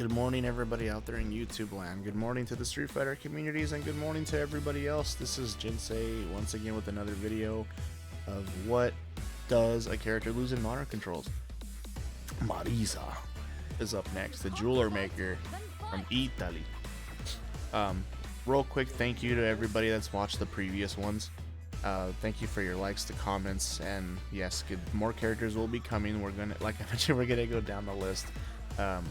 Good morning, everybody out there in YouTube land. Good morning to the Street Fighter communities, and good morning to everybody else. This is Jinsei once again with another video of what does a character lose in modern controls. Marisa is up next, the jeweler maker from Italy. Real quick, thank you to everybody that's watched the previous ones. Thank you for your likes, the comments, and yes, more characters will be coming. We're gonna, like I mentioned, we're gonna go down the list.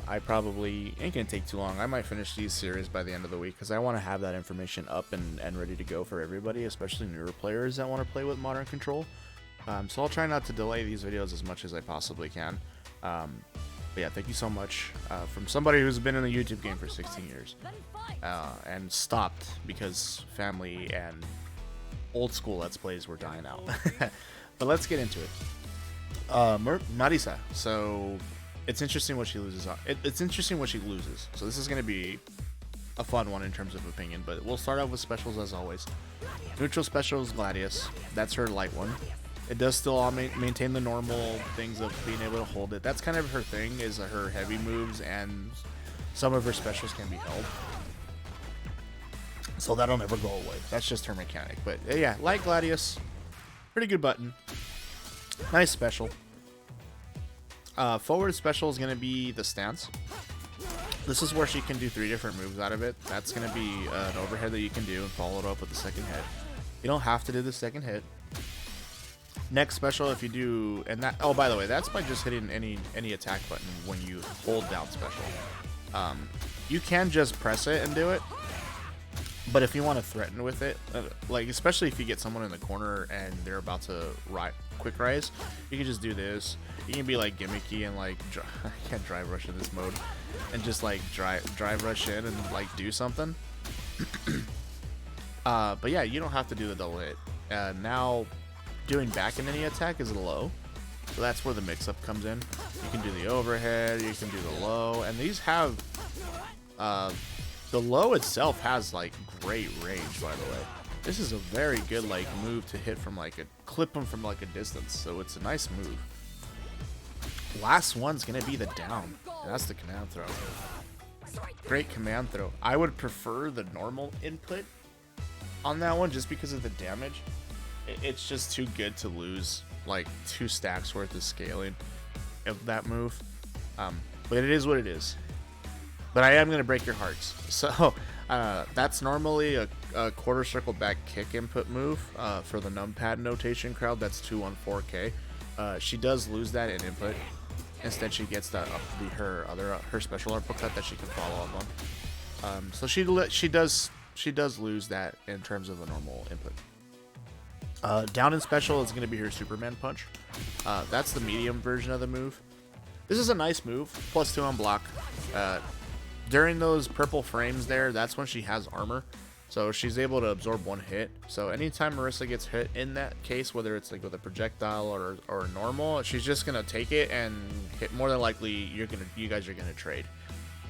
I probably ain't gonna take too long. I might finish these series by the end of the week because I want to have that information up and ready to go for everybody, especially newer players that want to play with modern control. So I'll try not to delay these videos as much as I possibly can. But yeah, thank you so much from somebody who's been in the YouTube game for 16 years and stopped because family and old school Let's Plays were dying out. But let's get into it. Marisa. So it's interesting what she loses on. It's interesting what she loses. So this is going to be a fun one in terms of opinion, but we'll start off with specials as always. Neutral specials, Gladius. That's her light one. It does still all maintain the normal things of being able to hold it. That's kind of her thing, is her heavy moves, and some of her specials can be held. So that'll never go away. That's just her mechanic. But yeah, light Gladius. Pretty good button. Nice special. Forward special is going to be the stance. This is where she can do 3 different moves out of it. That's going to be an overhead that you can do and follow it up with the second hit. You don't have to do the second hit. Next special, if you do, and that, oh, by the way, that's by just hitting any attack button when you hold down special. You can just press it and do it, but if you want to threaten with it, like especially if you get someone in the corner and they're about to quick rise, you can just do this. You can be like gimmicky and like I can't drive rush in this mode, and just like drive rush in and like do something. But yeah, you don't have to do the double hit. Now doing back in any attack is low, so that's where the mix-up comes in. You can do the overhead, you can do the low, and these have the low itself has like great range, by the way. This is a very good like move to hit from like clip them from like a distance, so it's a nice move. Last one's gonna be the down, and that's the command throw. Great command throw. I would prefer the normal input on that one just because of the damage. It's just too good to lose like 2 stacks worth of scaling of that move. But it is what it is. But I am gonna break your hearts. So that's normally a quarter circle back kick input move for the numpad notation crowd. That's 214K. She does lose that in input. Instead, she gets that her special uppercut that she can follow up on. So she does lose that in terms of a normal input. Down in special is going to be her Superman punch. That's the medium version of the move. This is a nice move. +2 on block. During those purple frames there, that's when she has armor. So she's able to absorb 1 hit. So anytime Marisa gets hit in that case, whether it's like with a projectile or normal, she's just gonna take it and hit. More than likely, you guys are gonna trade.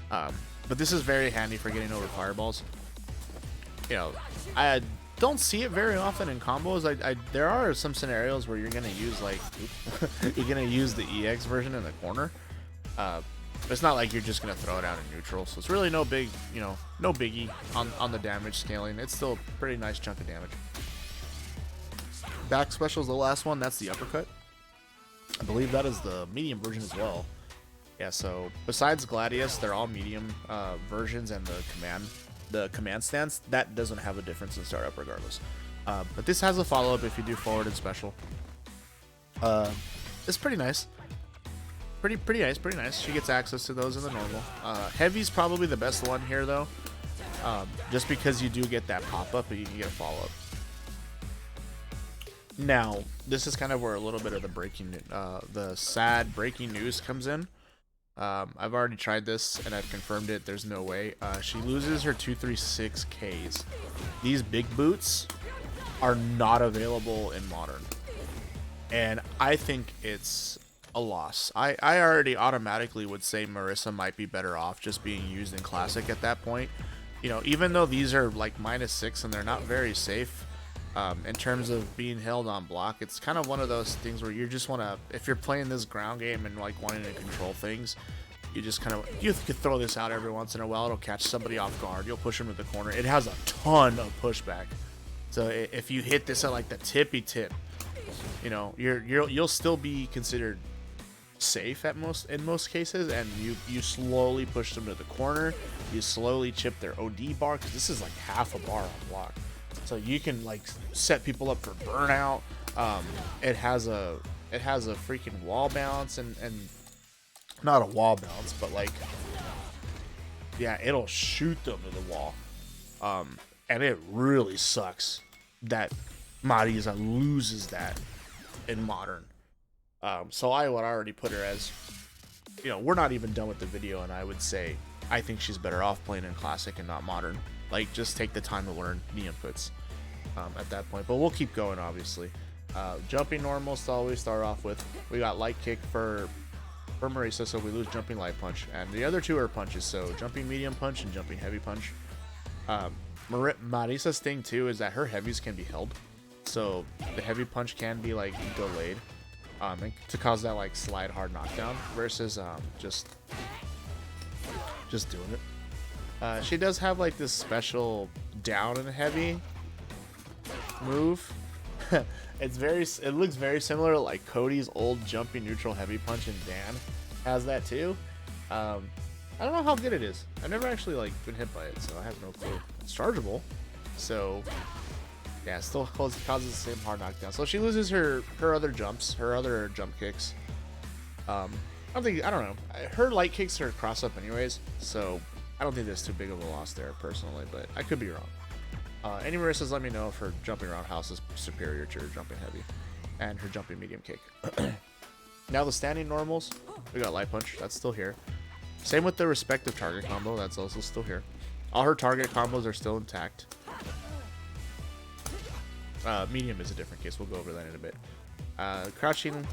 But this is very handy for getting over fireballs. You know, I don't see it very often in combos. There are some scenarios where you're gonna use like you're gonna use the EX version in the corner. It's not like you're just gonna throw it out in neutral, so it's really no biggie on the damage scaling. It's still a pretty nice chunk of damage. Back special is the last one. That's the uppercut. I believe that is the medium version as well. Yeah. So besides Gladius, they're all medium versions, and the command stance that doesn't have a difference in startup regardless. But this has a follow up if you do forward and special. It's pretty nice. Pretty nice. She gets access to those in the normal. Heavy's probably the best one here though, just because you do get that pop-up, but you can get a follow-up. Now, this is kind of where a little bit of the sad breaking news comes in. I've already tried this and I've confirmed it. There's no way. She loses her 236Ks. These big boots are not available in modern, and I think it's a loss. I already automatically would say Marisa might be better off just being used in classic at that point. You know, even though these are like -6 and they're not very safe in terms of being held on block, it's kind of one of those things where you just want to, if you're playing this ground game and like wanting to control things, you just kind of, you could throw this out every once in a while. It'll catch somebody off guard. You'll push them to the corner. It has a ton of pushback. So if you hit this at like the tippy tip, you know, you'll still be considered safe in most cases, and you slowly push them to the corner. You slowly chip their OD bar, because this is like half a bar on block. So you can like set people up for burnout. It has a freaking wall bounce and not a wall bounce, but like, yeah, it'll shoot them to the wall. And it really sucks that Marisa loses that in modern. So I would already put her as, you know, we're not even done with the video, and I would say I think she's better off playing in classic and not modern. Like, just take the time to learn the inputs at that point. But we'll keep going, obviously. Jumping normals to always start off with. We got light kick for Marisa, so we lose jumping light punch, and the other two are punches, so jumping medium punch and jumping heavy punch. Marisa's thing too is that her heavies can be held, so the heavy punch can be like delayed, and to cause that like slide hard knockdown versus just doing it. She does have like this special down and heavy move. It looks very similar to like Cody's old jumping neutral heavy punch, and Dan has that too. I don't know how good it is. I've never actually like been hit by it, so I have no clue. It's chargeable, so yeah, it still causes the same hard knockdown. So she loses her other jumps, her other jump kicks. I don't know. Her light kicks are cross up anyways, so I don't think there's too big of a loss there personally, but I could be wrong. Any Marissa's, let me know if her jumping roundhouse is superior to her jumping heavy and her jumping medium kick. Now the standing normals, we got light punch, that's still here. Same with the respective target combo, that's also still here. All her target combos are still intact. Medium is a different case, we'll go over that in a bit. Crouching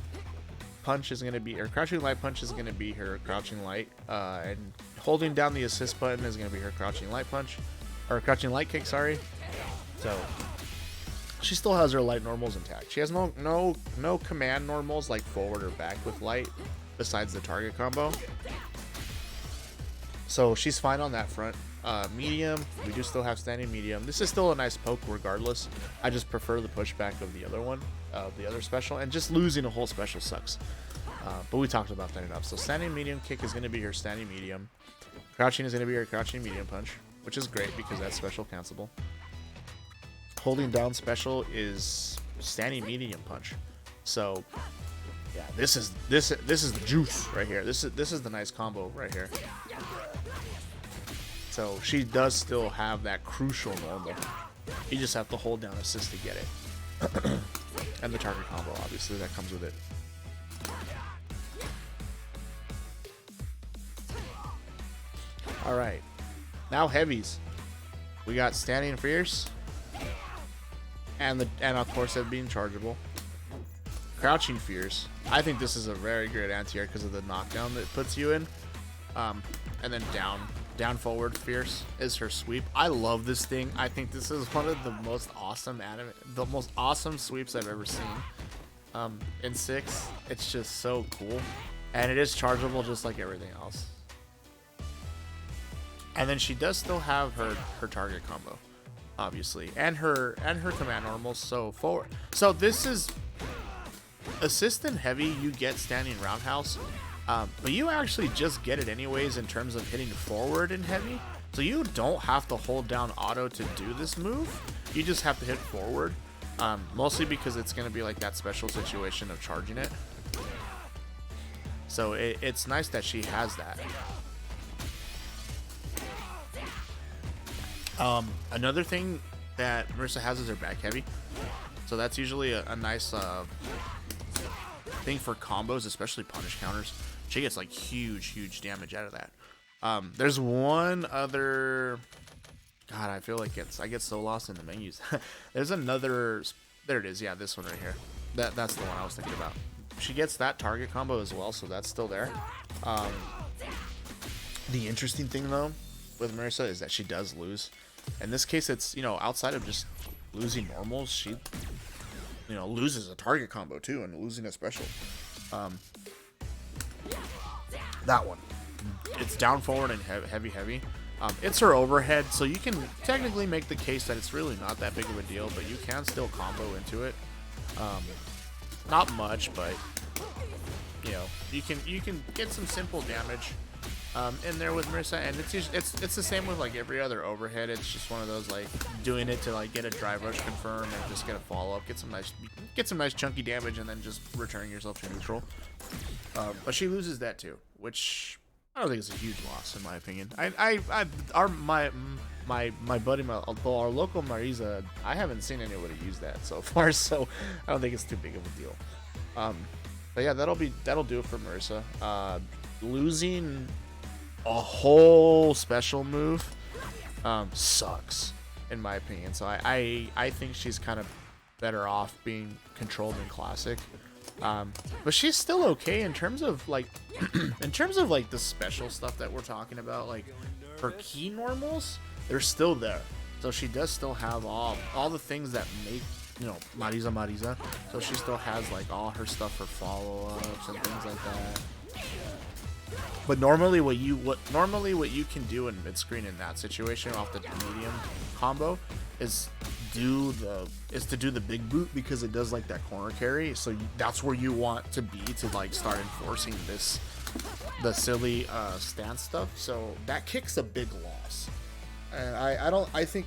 punch is going to be, or crouching light punch is going to be her crouching light, and holding down the assist button is going to be her crouching light punch, or crouching light kick, sorry. So she still has her light normals intact. She has no command normals like forward or back with light besides the target combo. So she's fine on that front. Medium, we do still have standing medium. This is still a nice poke regardless. I just prefer the pushback of the other one, the other special, and just losing a whole special sucks. But we talked about that enough. So standing medium kick is going to be her standing medium. Crouching is going to be her crouching medium punch, which is great because that's special cancelable. Holding down special is standing medium punch. So yeah, this is the juice right here. This is the nice combo right here. So she does still have that crucial normal. You just have to hold down assist to get it. And the target combo, obviously, that comes with it. Alright. Now heavies. We got standing fierce. And of course it being chargeable. Crouching fierce. I think this is a very good anti-air because of the knockdown that it puts you in. And then down forward fierce is her sweep. I love this thing. I think this is one of the most awesome sweeps I've ever seen. In 6, it's just so cool, and it is chargeable just like everything else. And then she does still have her target combo, obviously, and her command normals. So forward. So this is assist and heavy. You get standing roundhouse. But you actually just get it anyways in terms of hitting forward and heavy. So you don't have to hold down auto to do this move. You just have to hit forward. Mostly because it's going to be like that special situation of charging it. So it's nice that she has that. Another thing that Marisa has is her back heavy. So that's usually a nice thing for combos, especially punish counters. She gets like huge damage out of that. There's one other. God, I feel like I get so lost in the menus. There's another. There it is. Yeah, this one right here. That's the one I was thinking about. She gets that target combo as well, so that's still there. The interesting thing though with Marisa is that she does lose. In this case, it's, you know, outside of just losing normals, she, you know, loses a target combo too and losing a special. That one. it's down forward and heavy. It's her overhead, so you can technically make the case that it's really not that big of a deal, but you can still combo into it. Not much, but you know, you can get some simple damage in there with Marisa, and it's the same with like every other overhead. It's just one of those like doing it to like get a drive rush confirm and just get a follow up, get some nice chunky damage, and then just returning yourself to neutral. But she loses that too, which I don't think it's a huge loss in my opinion. My buddy, our local Marisa, I haven't seen anybody use that so far, so I don't think it's too big of a deal. But yeah, that'll do it for Marisa. Losing a whole special move sucks in my opinion. So I think she's kind of better off being controlled in classic. But she's still okay in terms of like the special stuff that we're talking about. Like her key normals, they're still there. So she does still have all the things that make, you know, Marisa. So she still has like all her stuff for follow-ups and things like that. But normally what you can do in mid-screen in that situation off the medium combo is to do the big boot, because it does like that corner carry. So that's where you want to be to like start enforcing the silly stance stuff. So that kicks a big loss. And I think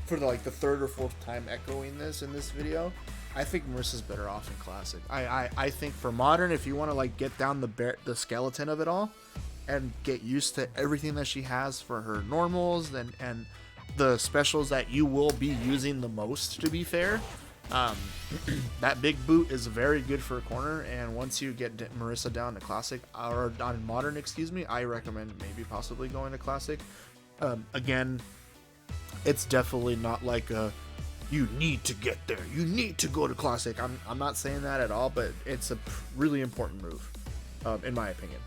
for the third or fourth time echoing this in this video, I think Marisa's better off in classic. I think for modern, if you want to like get down the skeleton of it all and get used to everything that she has for her normals and the specials that you will be using the most, to be fair, that big boot is very good for a corner. And once you get Marisa down to classic, or on modern, excuse me, I recommend maybe possibly going to classic. Again, it's definitely not like a you need to get there, you need to go to classic. I'm not saying that at all, but it's a really important move, in my opinion.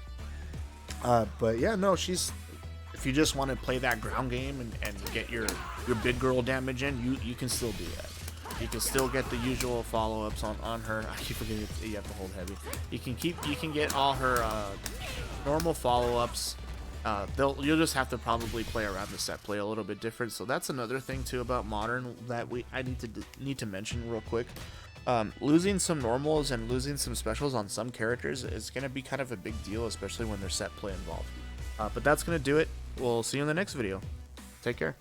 But yeah, no, if you just want to play that ground game and get your big girl damage in, you can still do that. You can still get the usual follow-ups on her. I keep forgetting you have to hold heavy. You can get all her normal follow-ups. You'll just have to probably play around the set play a little bit different. So that's another thing too about modern that I need to mention real quick. Losing some normals and losing some specials on some characters is going to be kind of a big deal, especially when there's set play involved. But that's going to do it. We'll see you in the next video. Take care.